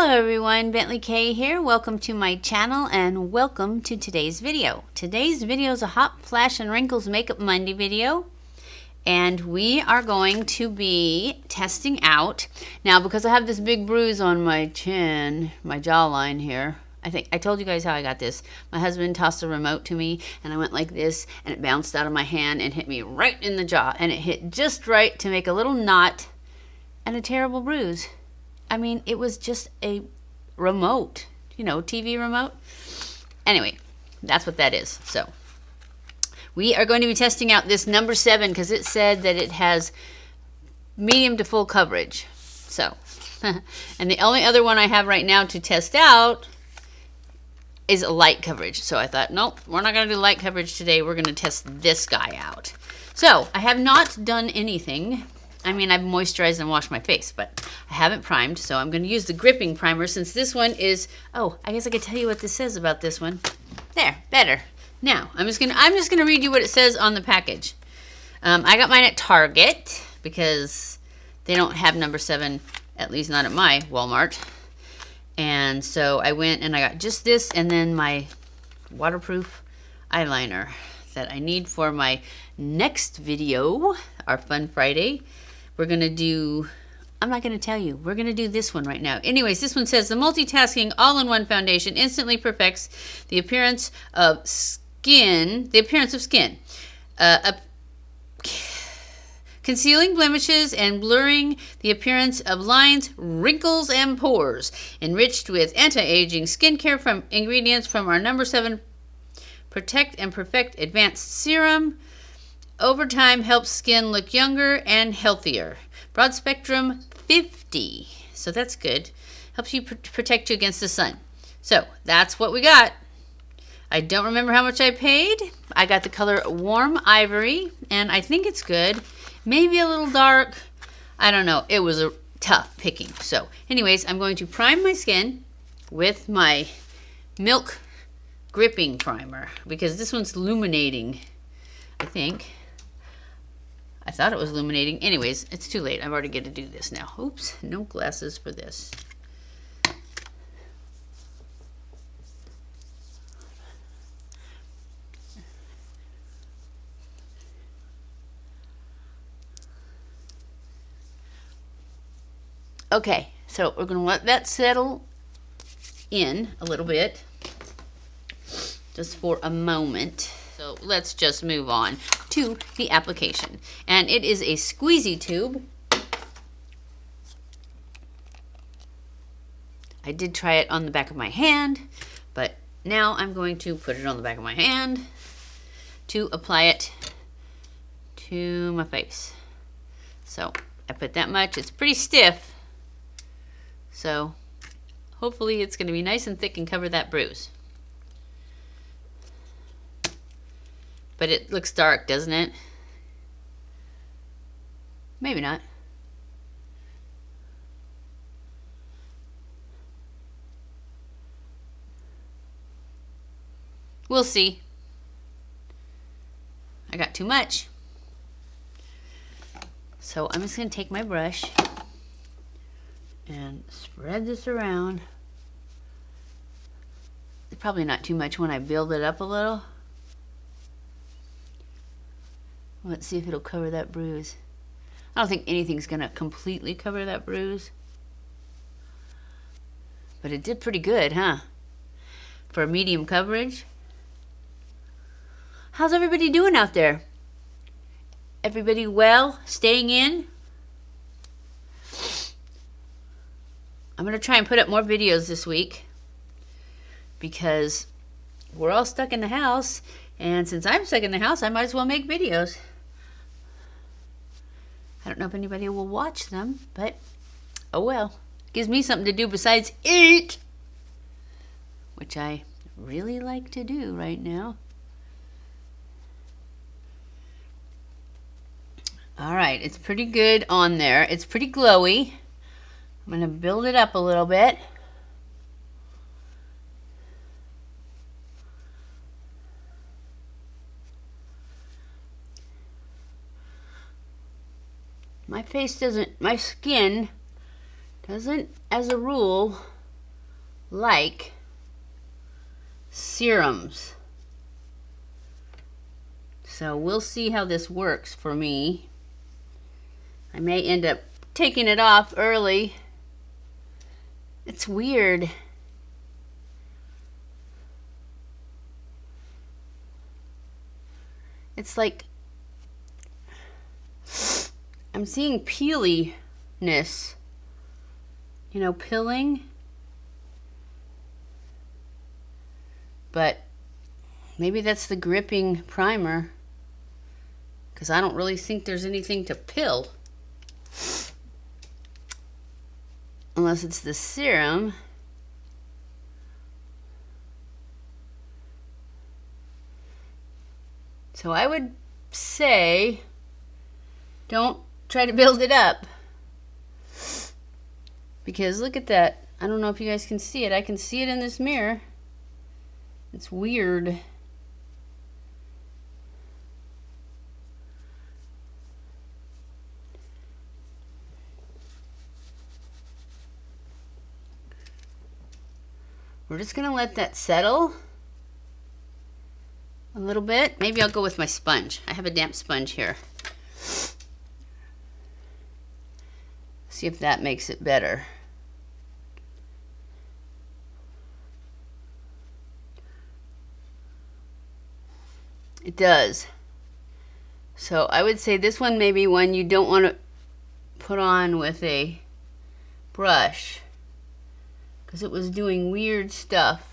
Hello everyone, BentlyK here. Welcome to my channel and welcome to today's video. Today's video is a Hot Flash and Wrinkles Makeup Monday video. And we are going to be testing out. Now because I have this big bruise on my chin, my jawline here. I think I told you guys how I got this. My husband tossed a remote to me and I went like this and it bounced out of my hand and hit me right in the jaw. And it hit just right to make a little knot and a terrible bruise. I mean, it was just a remote, you know, TV remote. Anyway, that's what that is. So we are going to be testing out this number 7 because it said that it has medium to full coverage. So, and the only other one I have right now to test out is a light coverage. So I thought, nope, we're not going to do light coverage today. We're going to test this guy out. So I have not done anything. I mean, I've moisturized and washed my face, but I haven't primed, so I'm going to use the gripping primer since this one is, oh, I guess I could tell you what this says about this one. There, better. Now, I'm just gonna read you what it says on the package. I got mine at Target because they don't have number 7, at least not at my Walmart. And so I went and I got just this and then my waterproof eyeliner that I need for my next video, our Fun Friday. We're going to do, I'm not going to tell you. We're going to do this one right now. Anyways, this one says, the multitasking all-in-one foundation instantly perfects the appearance of skin, concealing blemishes and blurring the appearance of lines, wrinkles, and pores. Enriched with anti-aging skincare from ingredients from our number 7 Protect and Perfect Advanced Serum. Over time, helps skin look younger and healthier. Broad spectrum 50. So that's good. Helps you protect you against the sun. So that's what we got. I don't remember how much I paid. I got the color Warm Ivory, and I think it's good. Maybe a little dark. I don't know. It was a tough picking. So anyways, I'm going to prime my skin with my Milk Gripping Primer because this one's illuminating, I think. I thought it was illuminating. Anyways, it's too late. I've already got to do this now. Oops, no glasses for this. Okay, so we're going to let that settle in a little bit, just for a moment. So let's just move on to the application. And it is a squeezy tube. I did try it on the back of my hand, but now I'm going to put it on the back of my hand to apply it to my face. So I put that much. It's pretty stiff. So hopefully it's going to be nice and thick and cover that bruise. But it looks dark, doesn't it? Maybe not. We'll see. I got too much. So I'm just going to take my brush and spread this around. It's probably not too much when I build it up a little. Let's see if it'll cover that bruise. I don't think anything's going to completely cover that bruise. But it did pretty good, huh? For medium coverage. How's everybody doing out there? Everybody well? Staying in? I'm going to try and put up more videos this week because we're all stuck in the house. And since I'm stuck in the house, I might as well make videos. I don't know if anybody will watch them, but oh well. Gives me something to do besides eat, which I really like to do right now. All right, it's pretty good on there. It's pretty glowy. I'm going to build it up a little bit. My skin doesn't, as a rule, like serums. So we'll see how this works for me. I may end up taking it off early. It's weird. It's like I'm seeing peeliness, you know, pilling. But maybe that's the gripping primer, because I don't really think there's anything to pill. Unless it's the serum. So I would say don't try to build it up. Because look at that. I don't know if you guys can see it. I can see it in this mirror. It's weird. We're just gonna let that settle a little bit. Maybe I'll go with my sponge. I have a damp sponge here. See if that makes it better. It does. So I would say this one may be one you don't want to put on with a brush, because it was doing weird stuff.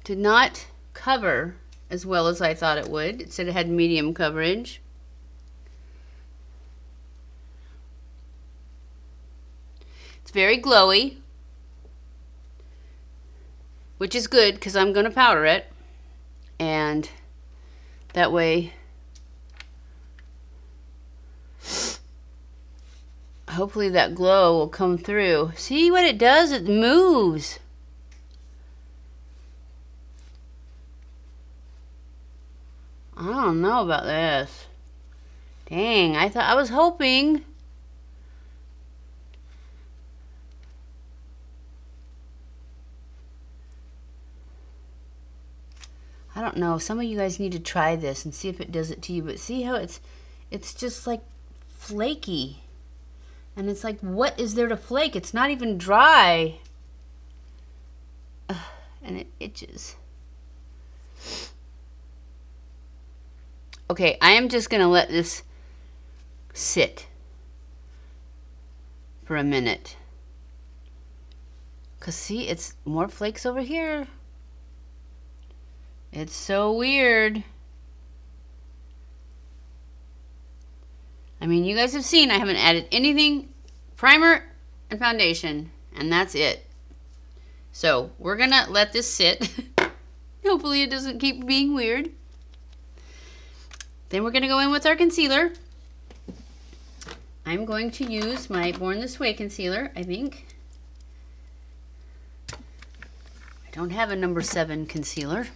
Did not cover as well as I thought it would. It said it had medium coverage. It's very glowy, which is good because I'm going to powder it, and that way hopefully that glow will come through. See what it does? It moves. I don't know about this. Dang, I was hoping. I don't know. Some of you guys need to try this and see if it does it to you. But see how it's just like flaky. And it's like, what is there to flake? It's not even dry. And it itches. Okay, I am just going to let this sit for a minute. Because see, it's more flakes over here. It's so weird. I mean, you guys have seen I haven't added anything, primer and foundation, and that's it. So we're going to let this sit. Hopefully it doesn't keep being weird. Then we're going to go in with our concealer. I'm going to use my Born This Way concealer, I think. I don't have a number 7 concealer.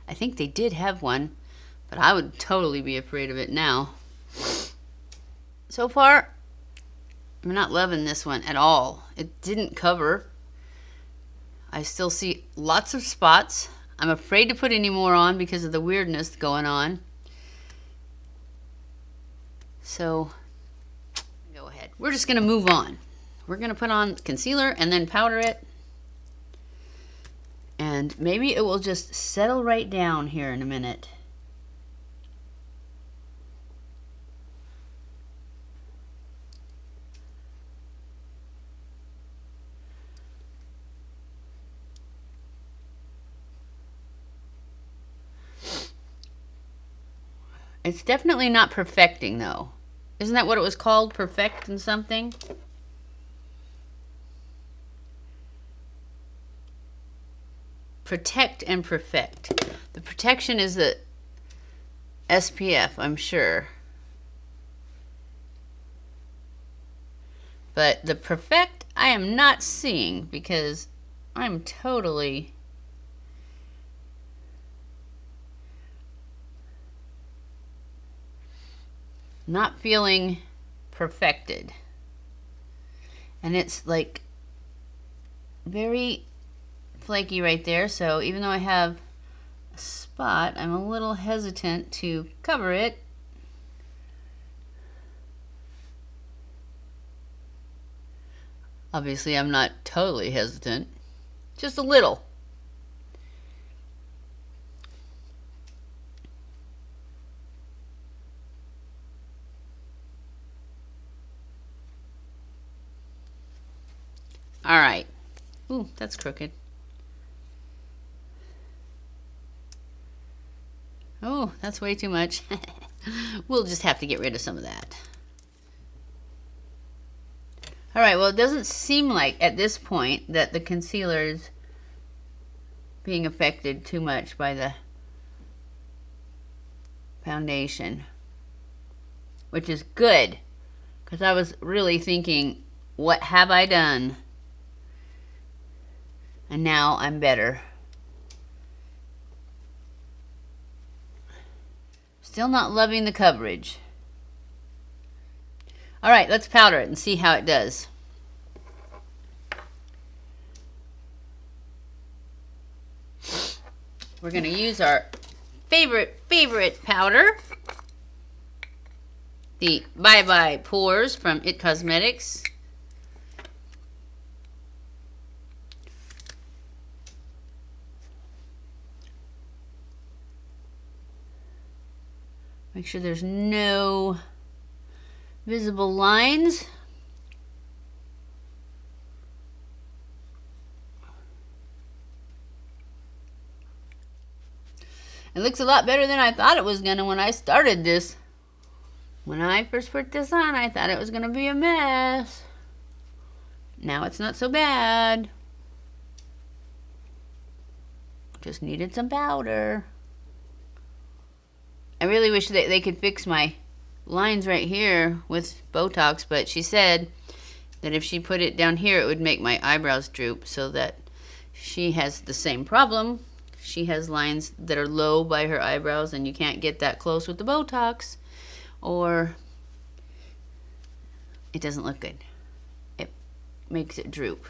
I think they did have one, but I would totally be afraid of it now. So far, I'm not loving this one at all. It didn't cover. I still see lots of spots. I'm afraid to put any more on because of the weirdness going on. So, go ahead. We're just going to move on. We're going to put on concealer and then powder it. And maybe it will just settle right down here in a minute. It's definitely not perfecting, though. Isn't that what it was called? Perfect and something? Protect and perfect. The protection is the SPF, I'm sure. But the perfect I am not seeing because I'm totally not feeling perfected. And it's like very flaky right there. So even though I have a spot, I'm a little hesitant to cover it. Obviously, I'm not totally hesitant, just a little. All right. Ooh, that's crooked. Oh, that's way too much. We'll just have to get rid of some of that. All right, well, it doesn't seem like at this point that the concealer is being affected too much by the foundation, which is good, because I was really thinking, what have I done? And now I'm better. Still not loving the coverage. All right, let's powder it and see how it does. We're going to use our favorite powder, the Bye Bye Pores from IT Cosmetics. Make sure there's no visible lines. It looks a lot better than I thought it was gonna when I started this. When I first put this on, I thought it was gonna be a mess. Now it's not so bad. Just needed some powder. I really wish that they could fix my lines right here with Botox, but she said that if she put it down here, it would make my eyebrows droop, so that she has the same problem. She has lines that are low by her eyebrows, and you can't get that close with the Botox, or it doesn't look good. It makes it droop.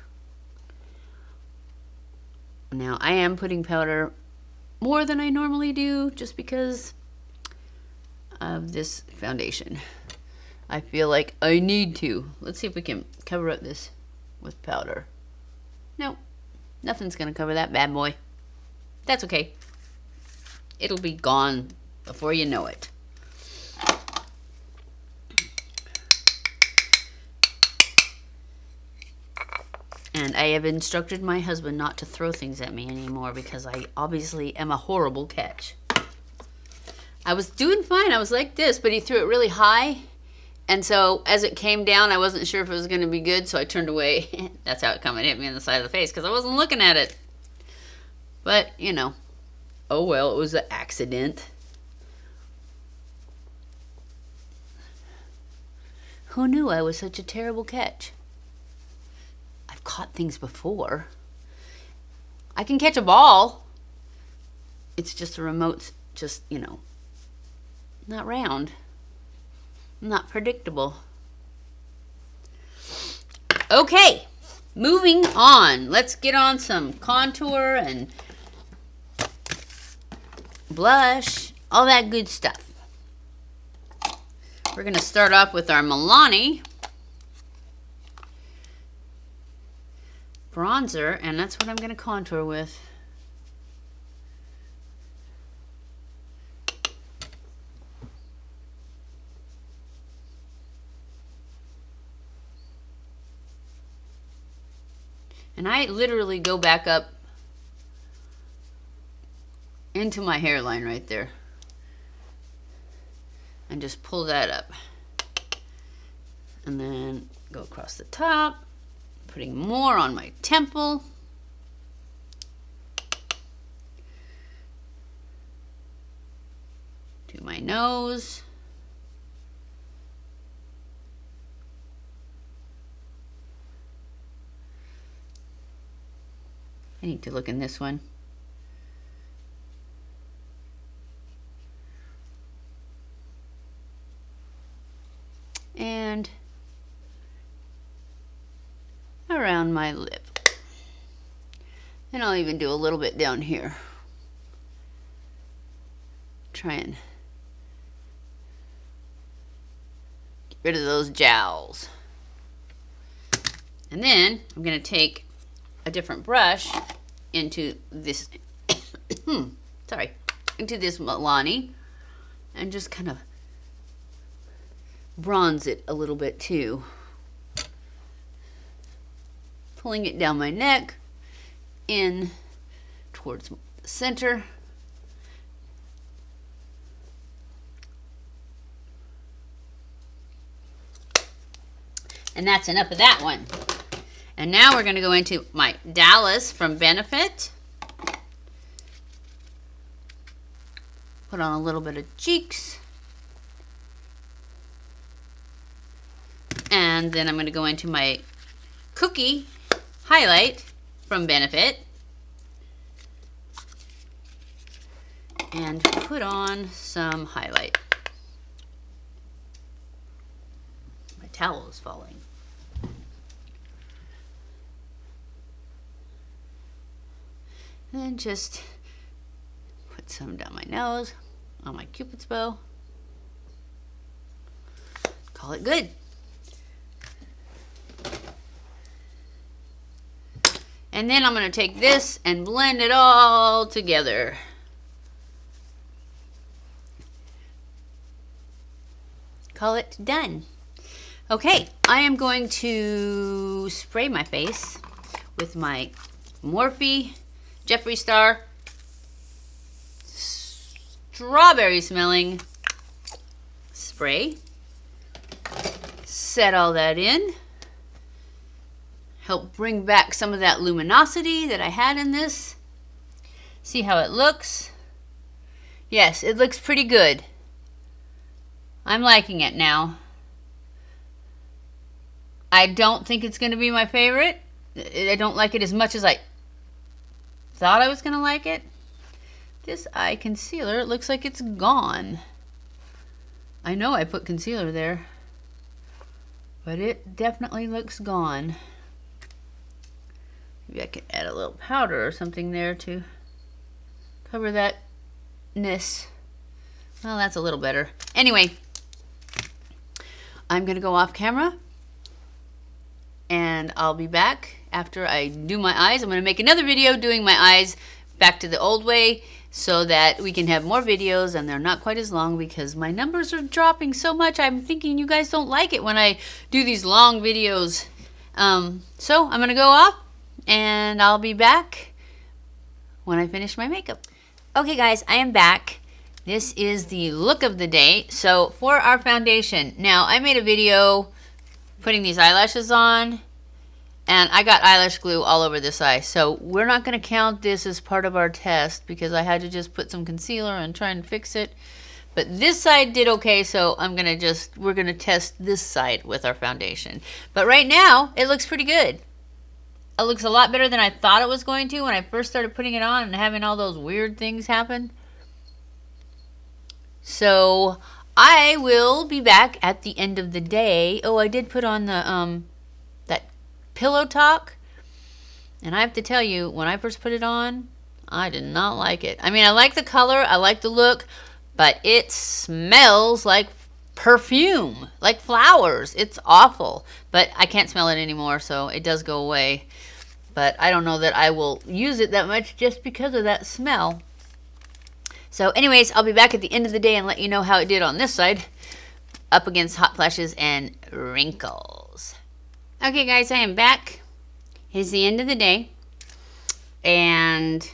Now, I am putting powder more than I normally do, just because of this foundation. I feel like I need to. Let's see if we can cover up this with powder. Nope, nothing's gonna cover that bad boy. That's okay. It'll be gone before you know it. And I have instructed my husband not to throw things at me anymore, because I obviously am a horrible catch. I was doing fine. I was like this, but he threw it really high. And so as it came down, I wasn't sure if it was going to be good, so I turned away. That's how it come and hit me in the side of the face, because I wasn't looking at it. But, you know, oh well, it was an accident. Who knew I was such a terrible catch? I've caught things before. I can catch a ball. It's just the remote's just, you know, not round, not predictable. Okay, moving on. Let's get on some contour and blush, all that good stuff. We're going to start off with our Milani bronzer, and that's what I'm going to contour with. And I literally go back up into my hairline right there and just pull that up. And then go across the top, putting more on my temple. To my nose. I need to look in this one. And around my lip. And I'll even do a little bit down here. Try and get rid of those jowls. And then I'm going to take a different brush into this, into this Milani and just kind of bronze it a little bit too. Pulling it down my neck, in towards the center. And that's enough of that one. And now we're going to go into my Dallas from Benefit. Put on a little bit of cheeks. And then I'm going to go into my Cookie highlight from Benefit. And put on some highlight. My towel is falling. And then just put some down my nose, on my Cupid's bow. Call it good. And then I'm going to take this and blend it all together. Call it done. Okay, I am going to spray my face with my Morphe Jeffree Star strawberry smelling spray. Set all that in. Help bring back some of that luminosity that I had in this. See how it looks? Yes, it looks pretty good. I'm liking it now. I don't think it's going to be my favorite. I don't like it as much as I thought I was going to like it. This eye concealer, it looks like it's gone. I know I put concealer there, but it definitely looks gone. Maybe I could add a little powder or something there to cover that ness. Well, that's a little better. Anyway, I'm going to go off camera and I'll be back after I do my eyes. I'm going to make another video doing my eyes back to the old way so that we can have more videos and they're not quite as long because my numbers are dropping so much. I'm thinking you guys don't like it when I do these long videos. So I'm going to go off and I'll be back when I finish my makeup. Okay guys, I am back. This is the look of the day. So for our foundation, now I made a video putting these eyelashes on and I got eyelash glue all over this eye. So we're not going to count this as part of our test because I had to just put some concealer and try and fix it. But this side did okay, so we're going to test this side with our foundation. But right now, it looks pretty good. It looks a lot better than I thought it was going to when I first started putting it on and having all those weird things happen. So I will be back at the end of the day. Oh, I did put on the that pillow talk, and I have to tell you, when I first put it on, I did not like it. I mean, I like the color, I like the look, but it smells like perfume, like flowers. It's awful, but I can't smell it anymore, so it does go away. But I don't know that I will use it that much just because of that smell. So anyways, I'll be back at the end of the day and let you know how it did on this side, up against hot flashes and wrinkles. Okay guys, I am back. It's the end of the day. And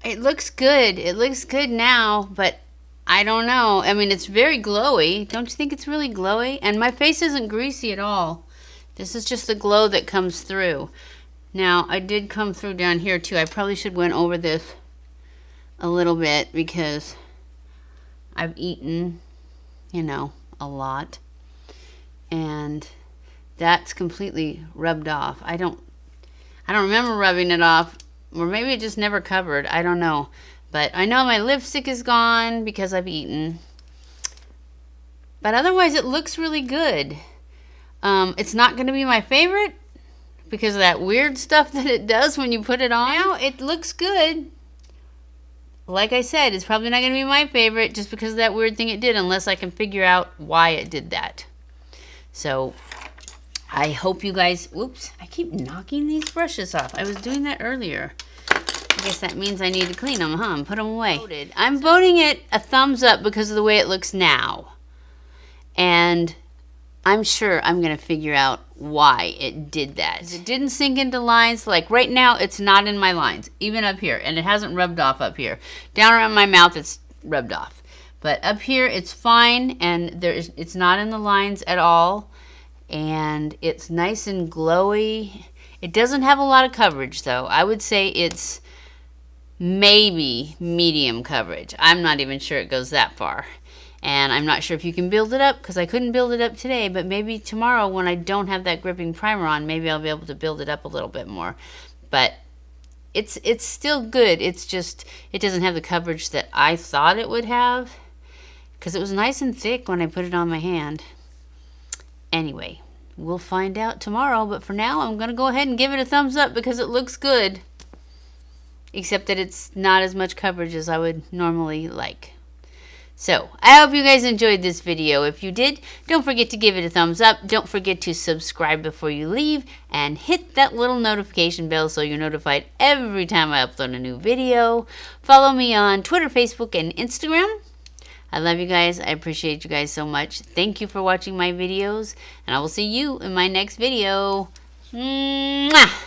it looks good. It looks good now, but I don't know. I mean, it's very glowy. Don't you think it's really glowy? And my face isn't greasy at all. This is just the glow that comes through. Now, I did come through down here too. I probably should went over this a little bit because I've eaten, you know, a lot. And that's completely rubbed off. I don't I don't remember rubbing it off, or maybe it just never covered. I don't know. But I know my lipstick is gone because I've eaten. But otherwise, it looks really good. It's not going to be my favorite because of that weird stuff that it does when you put it on. Now, it looks good. Like I said, it's probably not going to be my favorite just because of that weird thing it did, unless I can figure out why it did that. So, I hope you guys... Whoops, I keep knocking these brushes off. I was doing that earlier. I guess that means I need to clean them, huh? And put them away. I'm voting it a thumbs up because of the way it looks now. And I'm sure I'm going to figure out why it did that. It didn't sink into lines. Like right now, it's not in my lines, even up here. And it hasn't rubbed off up here. Down around my mouth, it's rubbed off. But up here, it's fine. And it's not in the lines at all. And it's nice and glowy. It doesn't have a lot of coverage, though. I would say it's maybe medium coverage. I'm not even sure it goes that far. And I'm not sure if you can build it up because I couldn't build it up today, but maybe tomorrow when I don't have that gripping primer on, maybe I'll be able to build it up a little bit more. But it's still good. It's just, it doesn't have the coverage that I thought it would have because it was nice and thick when I put it on my hand. Anyway, we'll find out tomorrow, but for now I'm going to go ahead and give it a thumbs up because it looks good. Except that it's not as much coverage as I would normally like. So, I hope you guys enjoyed this video. If you did, don't forget to give it a thumbs up. Don't forget to subscribe before you leave. And hit that little notification bell so you're notified every time I upload a new video. Follow me on Twitter, Facebook, and Instagram. I love you guys. I appreciate you guys so much. Thank you for watching my videos. And I will see you in my next video. Mwah!